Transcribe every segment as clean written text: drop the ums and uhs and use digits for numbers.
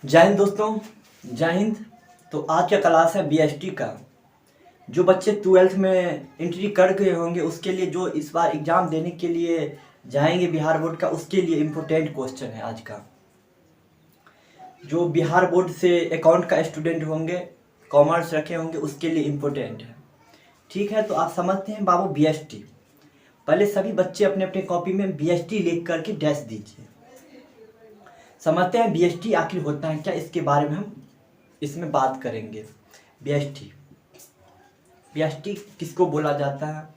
जय हिंद दोस्तों, जय हिंद। तो आज का क्लास है बीएसटी का। जो बच्चे ट्वेल्थ में एंट्री कर गए होंगे उसके लिए, जो इस बार एग्ज़ाम देने के लिए जाएंगे बिहार बोर्ड का, उसके लिए इम्पोर्टेंट क्वेश्चन है आज का। जो बिहार बोर्ड से अकाउंट का स्टूडेंट होंगे, कॉमर्स रखे होंगे, उसके लिए इम्पोर्टेंट है। ठीक है, तो आप समझते हैं बाबू बीएसटी। पहले सभी बच्चे अपने अपने कॉपी में बीएसटी लिख करके डैश दीजिए। समझते हैं बीएसटी आखिर होता है क्या, इसके बारे में हम इसमें बात करेंगे। बीएसटी बीएसटी किसको बोला जाता है,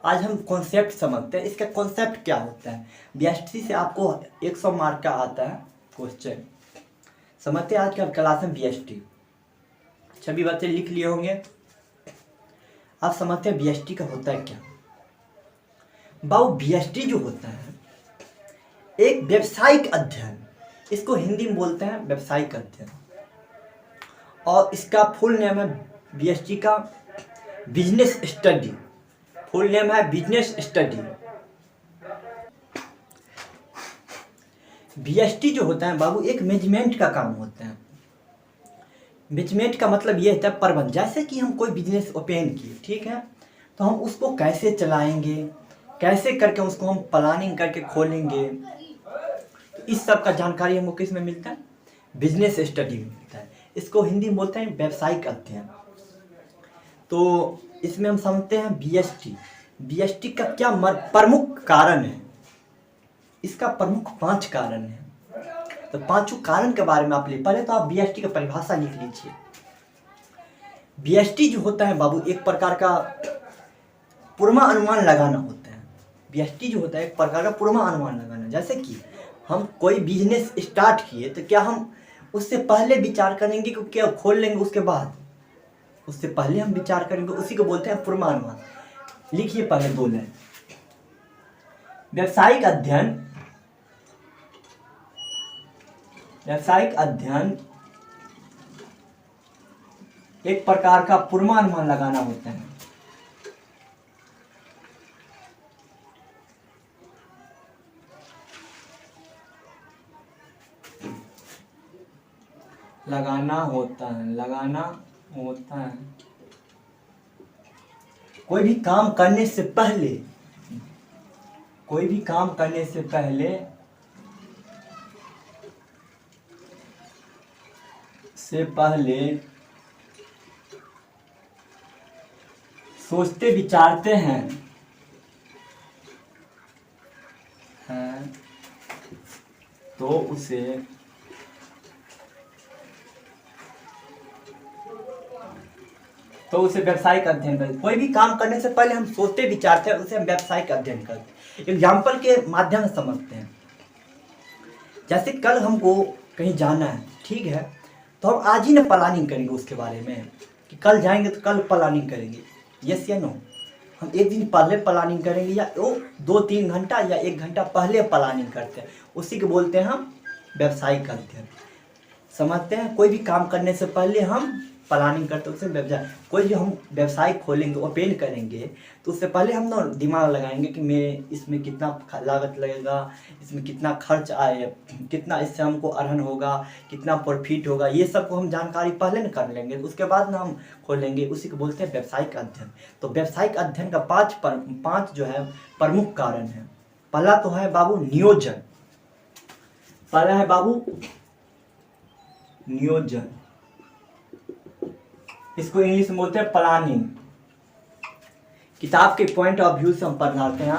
आज हम कॉन्सेप्ट समझते हैं। इसका कॉन्सेप्ट क्या होता है। बीएसटी से आपको 100 मार्क का आता है क्वेश्चन। समझते हैं आज का क्लास में बीएसटी। सभी बच्चे लिख लिए होंगे। आप समझते हैं बीएसटी का होता है क्या। बाबू बीएसटी जो होता है एक व्यावसायिक अध्ययन, इसको हिंदी में बोलते हैं व्यावसायिक अध्ययन, और इसका फुल नेम है बीएसटी का बिजनेस स्टडी। फुल नेम है बिजनेस स्टडी। बीएसटी जो होता है बाबू एक मैनेजमेंट का काम होता है। मैनेजमेंट का मतलब ये होता है प्रबंध। जैसे कि हम कोई बिजनेस ओपन किए, ठीक है, तो हम उसको कैसे चलाएंगे, कैसे करके उसको हम प्लानिंग करके खोलेंगे, तो इस सब का जानकारी हमको किस में मिलता है, बिजनेस स्टडी में मिलता है। इसको हिंदी में बोलते हैं व्यावसायिक अध्ययन। तो इसमें हम समझते हैं बीएसटी। बीएसटी का क्या प्रमुख कारण है। इसका प्रमुख 5 कारण है। तो पांचों कारण के बारे में आप ले, पहले तो आप बीएसटी का परिभाषा लिख लीजिए। बीएसटी जो होता है बाबू एक प्रकार का पूर्वानुमान लगाना होता है। बीएसटी जो होता है एक प्रकार का पूर्वानुमान लगाना। जैसे कि हम कोई बिजनेस स्टार्ट किए तो क्या हम उससे पहले विचार करेंगे कि क्या खोल लेंगे, उसके बाद उससे पहले हम विचार करेंगे, उसी को बोलते हैं पूर्वानुमान। लिखिए पहले 2 लाइन। व्यावसायिक अध्ययन, व्यावसायिक अध्ययन एक प्रकार का पूर्वानुमान लगाना होता है। लगाना होता है। कोई भी काम करने से पहले, कोई भी काम करने से पहले सोचते विचारते हैं, तो उसे व्यावसायिक अध्ययन करते। कोई भी काम करने से पहले हम सोचते विचारते हैं, उसे हम व्यावसायिक अध्ययन करते हैं। एग्जाम्पल के माध्यम से समझते हैं। जैसे कल हमको कहीं जाना है, ठीक है, तो हम आज ही ना प्लानिंग करेंगे उसके बारे में कि कल जाएंगे तो कल प्लानिंग करेंगे। यस या नो। हम एक दिन पहले प्लानिंग करेंगे या 2-3 घंटा या 1 घंटा पहले प्लानिंग करते हैं, उसी को बोलते हैं हम व्यावसायिक अध्ययन। समझते हैं, कोई भी काम करने से पहले हम प्लानिंग करते हैं, उसे व्यवसाय। कोई जो हम व्यवसाय खोलेंगे, ओपन करेंगे, तो उससे पहले हम ना दिमाग लगाएंगे कि मैं इसमें कितना लागत लगेगा, इसमें कितना खर्च आए, कितना इससे हमको अर्न होगा, कितना प्रॉफिट होगा, ये सब को हम जानकारी पहले न कर लेंगे, उसके बाद ना हम खोलेंगे, उसी को बोलते हैं व्यावसायिक अध्ययन। तो व्यावसायिक अध्ययन का 5 जो है प्रमुख कारण है। पहला तो है बाबू नियोजन। पहला है बाबू नियोजन, इसको इंग्लिश में बोलते हैं प्लानिंग। किताब के पॉइंट ऑफ व्यू से हम पढ़ाते हैं।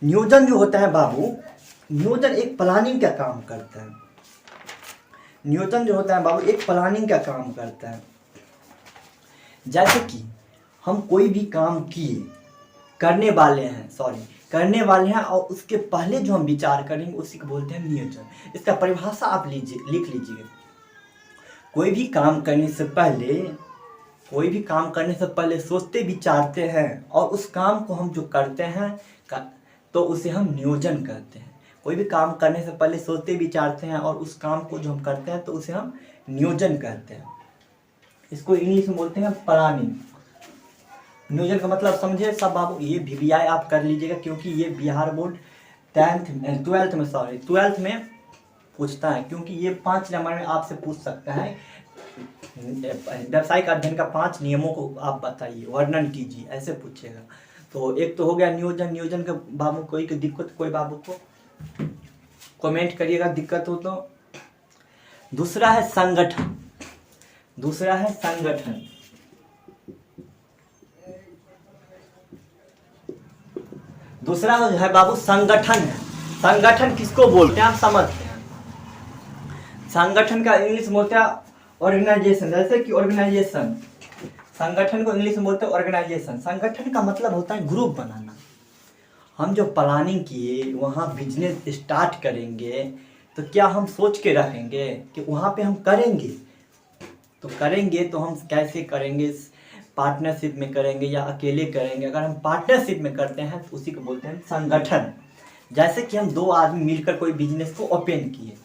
नियोजन जो होता है बाबू, नियोजन एक प्लानिंग का काम करता है। नियोजन जो होता है बाबू एक प्लानिंग का काम करता है। जैसे कि हम कोई भी काम किए, करने वाले हैं, और उसके पहले जो हम विचार करेंगे उसी को बोलते हैं नियोजन। इसका परिभाषा आप लिख लीजिए। कोई भी काम करने से पहले सोचते विचारते हैं, और उस काम को हम जो करते हैं तो उसे हम नियोजन करते हैं। कोई भी काम करने से पहले सोचते विचारते हैं, और उस काम को जो हम करते हैं तो उसे हम नियोजन करते हैं। इसको इंग्लिश में बोलते हैं प्लानिंग। नियोजन का मतलब समझे सब बाबू। ये VBI आप कर लीजिएगा, क्योंकि ये बिहार बोर्ड 12th में पूछता है, क्योंकि ये 5 नंबर में आपसे पूछ सकता है व्यावसायिक अध्ययन का 5 नियमों को आप बताइए, वर्णन कीजिए, ऐसे पूछेगा। तो एक तो हो गया नियोजन। नियोजन का बाबू कोई दिक्कत, कोई बाबू को कमेंट करिएगा दिक्कत हो तो। दूसरा है संगठन। दूसरा है संगठन। दूसरा है बाबू संगठन है। संगठन किसको बोलते हैं आप समझते हैं? संगठन का इंग्लिश में बोलते हैं ऑर्गेनाइजेशन। जैसे कि ऑर्गेनाइजेशन, संगठन को इंग्लिश में बोलते हैं ऑर्गेनाइजेशन। संगठन का मतलब होता है ग्रुप बनाना। हम जो प्लानिंग किए वहाँ बिजनेस स्टार्ट करेंगे तो क्या हम सोच के रखेंगे कि वहाँ पे हम करेंगे? तो करेंगे तो हम कैसे करेंगे? पार्टनरशिप में करेंगे या अकेले करेंगे? अगर हम पार्टनरशिप में करते हैं तो उसी को बोलते हैं संगठन। जैसे कि हम 2 आदमी मिलकर कोई बिजनेस को ओपन किए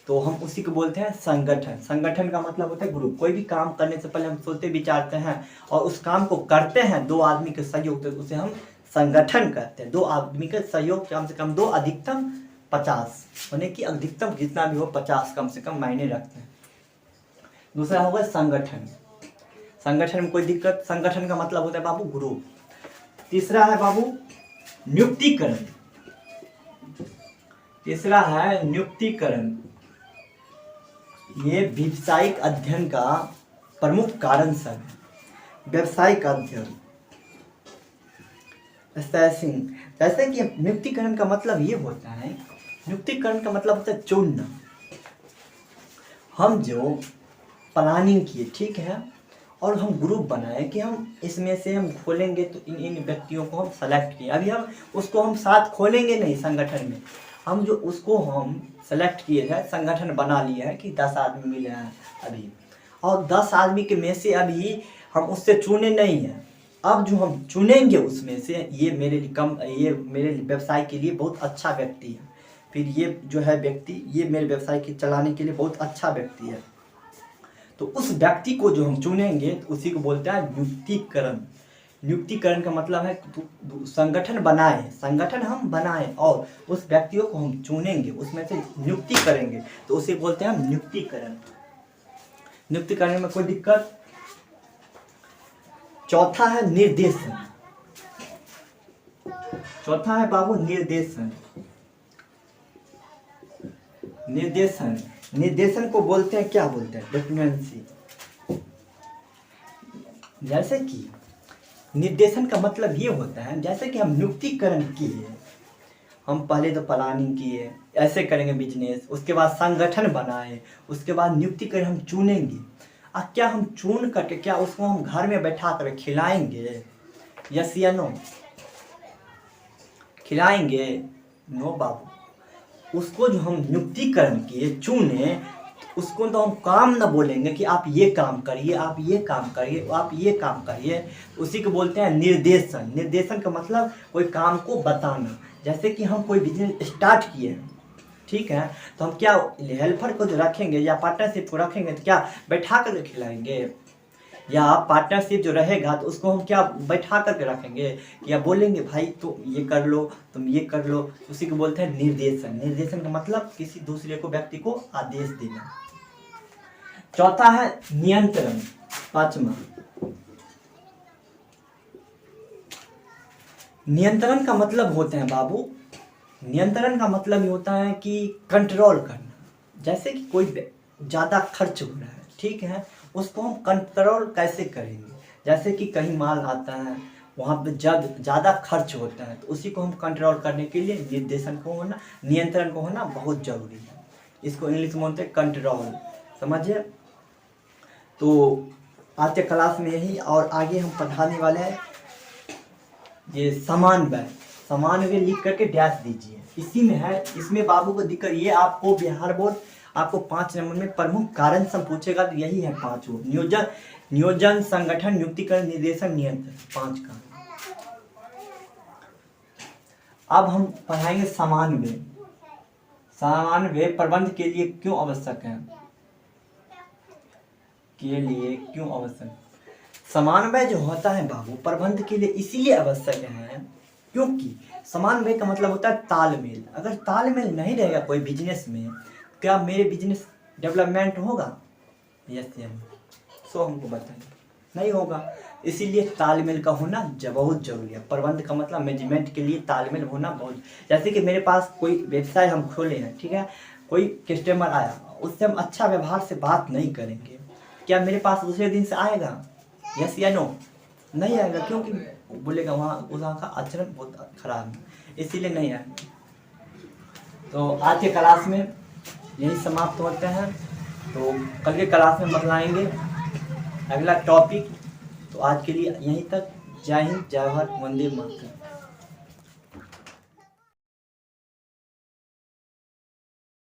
तो हम उसी को बोलते हैं संगठन। संगठन का मतलब होता है ग्रुप। कोई भी काम करने से पहले हम सोचते विचारते हैं और उस काम को करते हैं 2 आदमी के सहयोग से, उसे हम संगठन कहते हैं। 2 आदमी के सहयोग कम से कम 2, अधिकतम 50 होने की, अधिकतम जितना भी हो 50 कम से कम मायने रखते हैं। दूसरा होगा संगठन। संगठन में कोई दिक्कत? संगठन का मतलब होता है बाबू ग्रुप। तीसरा है बाबू नियुक्तिकरण। तीसरा है नियुक्तिकरण। ये व्यावसायिक अध्ययन का प्रमुख कारण सब है। व्यावसायिक अध्ययन, असेसिंग। जैसे कि नियुक्तिकरण का मतलब ये होता है, नियुक्तिकरण का मतलब होता है चुनना। हम जो प्लानिंग किए, ठीक है, और हम ग्रुप बनाए कि हम इसमें से हम खोलेंगे तो इन व्यक्तियों को हम सेलेक्ट किए। अभी हम उसको हम साथ खोलेंगे नहीं संगठन में, हम जो उसको हम सेलेक्ट किए थे, संगठन बना लिया है कि 10 आदमी मिले हैं अभी, और 10 आदमी के में से अभी हम उससे चुने नहीं हैं। अब जो हम चुनेंगे उसमें से ये मेरे व्यवसाय के लिए बहुत अच्छा व्यक्ति है, फिर ये जो है व्यक्ति ये मेरे व्यवसाय के चलाने के लिए बहुत अच्छा व्यक्ति है, तो उस व्यक्ति को जो हम चुनेंगे तो उसी को बोलते हैं नियुक्तिकरण। नियुक्तिकरण का मतलब है संगठन बनाए, संगठन हम बनाए और उस व्यक्तियों को हम चुनेंगे, उसमें से नियुक्ति करेंगे तो उसे बोलते हैं नियुक्तिकरण। नियुक्तिकरण में कोई दिक्कत? चौथा है निर्देशन। चौथा है बाबू निर्देशन। निर्देशन, निर्देशन को बोलते हैं, क्या बोलते हैं? डेफिनेंसी। जैसे कि निर्देशन का मतलब ये होता है, जैसे कि हम नियुक्तिकरण किए, हम पहले तो प्लानिंग किए ऐसे करेंगे बिजनेस, उसके बाद संगठन बनाए, उसके बाद नियुक्तिकरण हम चुनेंगे। अब क्या हम चुन करके क्या उसको हम घर में बैठा कर खिलाएंगे? यस या नो? खिलाएंगे? नो बाबू। उसको जो हम नियुक्तिकरण किए, चुने, उसको तो हम काम न बोलेंगे कि आप ये काम करिए, आप ये काम करिए, आप ये काम करिए, उसी को बोलते हैं निर्देशन। निर्देशन का मतलब कोई काम को बताना। जैसे कि हम कोई बिजनेस स्टार्ट किए हैं, ठीक है, तो हम क्या हेल्पर को जो रखेंगे या पार्टनरशिप को रखेंगे तो क्या बैठा कर खिलाएंगे? या पार्टनरशिप जो रहेगा तो उसको हम क्या बैठा करके रखेंगे या बोलेंगे भाई तुम ये कर लो, तुम ये कर लो? उसी को बोलते हैं निर्देशन। निर्देशन का मतलब किसी दूसरे को व्यक्ति को आदेश देना। चौथा है नियंत्रण। पांचवा, नियंत्रण का मतलब होते हैं बाबू, नियंत्रण का मतलब ये होता है कि कंट्रोल करना। जैसे कि कोई ज़्यादा खर्च हो रहा है, ठीक है, उसको हम कंट्रोल कैसे करेंगे? जैसे कि कहीं माल आता है, वहाँ पे ज़्यादा खर्च होता है, तो उसी को हम कंट्रोल करने के लिए निर्देशन को होना, नियंत्रण को होना बहुत ज़रूरी है। इसको इंग्लिश में बोलते हैं कंट्रोल। समझिए? तो आज के क्लास में यही, और आगे हम पढ़ाने वाले हैं ये समन्वय। समन्वय लिख करके डैश दीजिए, इसी में है। इसमें बाबू को दिक्कत ये, आपको बिहार बोर्ड आपको 5 नंबर में प्रमुख कारण सब पूछेगा, तो यही है 5 नियोजन, नियोजन, संगठन, नियुक्तिकरण, निर्देशन, नियंत्रण, 5 का। अब हम पढ़ाएंगे समन्वय। समन्वय प्रबंध के लिए क्यों आवश्यक है? के लिए क्यों आवश्यक? समन्वय जो होता है बाबू प्रबंध के लिए इसीलिए आवश्यक है क्योंकि समन्वय का मतलब होता है तालमेल। अगर तालमेल नहीं रहेगा कोई बिजनेस में क्या मेरे बिजनेस डेवलपमेंट होगा? यस या नो? सो हमको बताइए, नहीं होगा। इसीलिए तालमेल का होना बहुत जरूरी है। प्रबंध का मतलब मैनेजमेंट के लिए तालमेल होना बहुत, जैसे कि मेरे पास कोई व्यवसाय हम खोले हैं, ठीक है, कोई कस्टमर आया, उससे हम अच्छा व्यवहार से बात नहीं करेंगे, क्या मेरे पास दूसरे दिन से आएगा? यस या नो? नहीं आएगा, क्योंकि बोलेगा वहाँ का आचरण बहुत खराब है, इसीलिए नहीं आएगा। तो आज के क्लास में यही समाप्त होते हैं। तो कल के क्लास में बतलाएंगे अगला टॉपिक। तो आज के लिए यहीं तक। जय हिंद, जय भारत, वंदे मातरम।